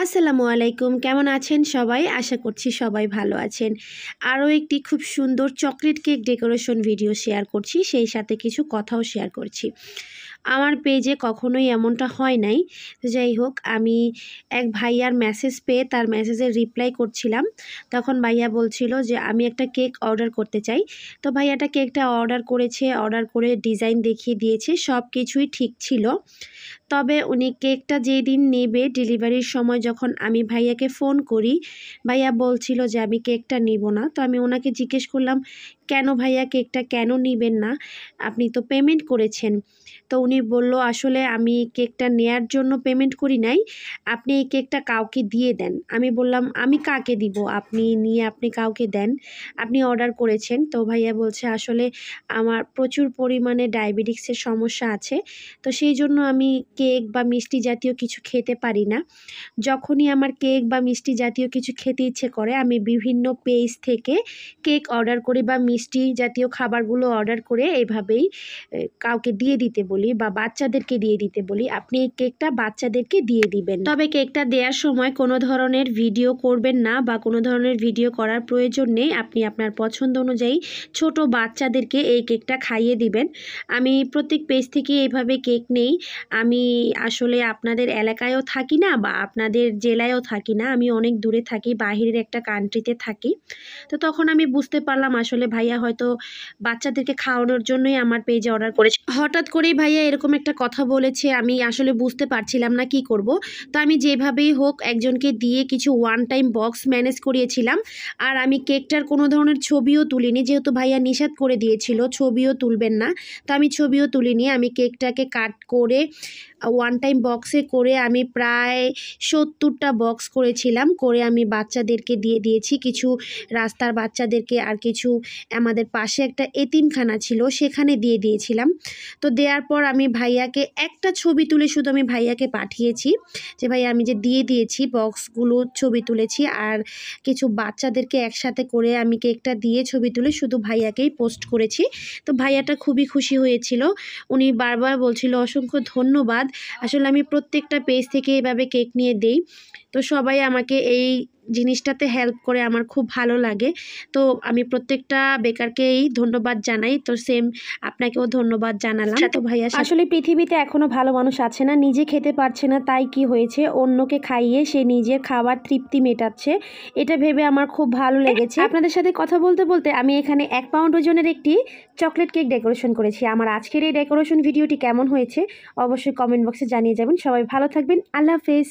আসসালামু আলাইকুম, কেমন আছেন সবাই? আশা করছি সবাই ভালো আছেন। আরও একটি খুব সুন্দর chocolate cake decoration video share করছি, সেই সাথে কিছু কথাও শেয়ার করছি। আমার পেজে কখনোই এমনটা হয় নাই। যাই হোক, আমি এক ভাইয়ার মেসেজ পেয়ে তার মেসেজের রিপ্লাই করছিলাম। তখন ভাইয়া বলছিল যে আমি একটা কেক অর্ডার করতে চাই। তো ভাইয়াটা কেকটা অর্ডার করেছে, অর্ডার করে ডিজাইন দেখিয়ে দিয়েছে, সব কিছুই ঠিক ছিল। তবে উনি কেকটা যেদিন নেবে ডেলিভারির সময় যখন আমি ভাইয়াকে ফোন করি, ভাইয়া বলছিল যে আমি কেকটা নিব না। তো আমি ওনাকে জিজ্ঞেস করলাম, কেন ভাইয়া কেকটা কেন নিবেন না? আপনি তো পেমেন্ট করেছেন। তো উনি বলল, আসলে আমি কেকটা নেয়ার জন্য পেমেন্ট করি নাই, আপনি এই কেকটা কাউকে দিয়ে দেন। আমি বললাম, আমি কাকে দিব? আপনি নিয়ে আপনি কাউকে দেন, আপনি অর্ডার করেছেন। তো ভাইয়া বলছে, আসলে আমার প্রচুর পরিমাণে ডায়াবেটিক্সের সমস্যা আছে, তো সেই জন্য আমি কেক বা মিষ্টি জাতীয় কিছু খেতে পারি না। যখনই আমার কেক বা মিষ্টি জাতীয় কিছু খেতে ইচ্ছে করে, আমি বিভিন্ন পেজ থেকে কেক অর্ডার করি বা মিষ্টি জাতীয় খাবারগুলো অর্ডার করে এভাবেই কাউকে দিয়ে দিতে বলি বা বাচ্চাদেরকে দিয়ে দিতে বলি। আপনি এই কেকটা বাচ্চাদেরকে দিয়ে দিবেন, তবে কেকটা দেওয়ার সময় কোনো ধরনের ভিডিও করবেন না বা কোনো ধরনের ভিডিও করার প্রয়োজন নেই। আপনি আপনার পছন্দ অনুযায়ী ছোট বাচ্চাদেরকে এই কেকটা খাইয়ে দিবেন। আমি প্রত্যেক পেজ থেকে এইভাবে কেক নেই। আমি আসলে আপনাদের এলাকায়ও থাকি না বা আপনাদের জেলায়ও থাকি না, আমি অনেক দূরে থাকি, বাহিরের একটা কান্ট্রিতে থাকি। তো তখন আমি বুঝতে পারলাম আসলে ভাইয়া হয়তো বাচ্চাদেরকে খাওয়ানোর জন্যই আমার পেজে অর্ডার করেছে। হঠাৎ করেই ভাইয়া এরকম একটা কথা বলেছে, আমি আসলে বুঝতে পারছিলাম না কি করব। তো আমি যেভাবেই হোক একজনকে দিয়ে কিছু ওয়ান টাইম বক্স ম্যানেজ করিয়েছিলাম। আর আমি কেকটার কোনো ধরনের ছবিও তুলিনি, যেহেতু ভাইয়া নিষেধ করে দিয়েছিল ছবিও তুলবেন না। তো আমি ছবিও তুলিনি, আমি কেকটাকে কাট করে ওয়ান টাইম বক্সে করে আমি প্রায় 70টা বক্স করেছিলাম, করে আমি বাচ্চাদেরকে দিয়ে দিয়েছি, কিছু রাস্তার বাচ্চাদেরকে আর কিছু আমাদের পাশে একটা এতিমখানা ছিল সেখানে দিয়ে দিয়েছিলাম। তো দেওয়ার পর আমি ভাইয়াকে একটা ছবি তুলে শুধু আমি ভাইয়াকে পাঠিয়েছি যে ভাইয়া আমি যে দিয়ে দিয়েছি বক্সগুলো ছবি তুলেছি, আর কিছু বাচ্চাদেরকে একসাথে করে আমি কেকটা দিয়ে ছবি তুলে শুধু ভাইয়াকেই পোস্ট করেছি। তো ভাইয়াটা খুবই খুশি হয়েছিল, উনি বারবার বলছিল অসংখ্য ধন্যবাদ। আসলে আমি প্রত্যেকটা পেজ থেকে এভাবে কেক নিয়ে দেই, তো সবাই আমাকে এই জিনিসটাতে হেল্প করে, আমার খুব ভালো লাগে। তো আমি প্রত্যেকটা বেকারকেই ধন্যবাদ জানাই। তো সেম আপনাকেও ধন্যবাদ জানালাম। তো ভাইয়া, আসলে পৃথিবীতে এখনো ভালো মানুষ আছে না, নিজে খেতে পারছে না, তাই কি হয়েছে অন্যকে খাইয়ে সে নিজের খাবার তৃপ্তি মেটাচ্ছে, এটা ভেবে আমার খুব ভালো লেগেছে। আপনাদের সাথে কথা বলতে বলতে আমি এখানে 1 পাউন্ড ওজনের একটি চকলেট কেক ডেকোরেশন করেছি। আমার আজকের এই ডেকোরেশন ভিডিওটি কেমন হয়েছে অবশ্যই কমেন্ট বক্সে জানিয়ে যাবেন। সবাই ভালো থাকবেন, আল্লাহ হাফেজ।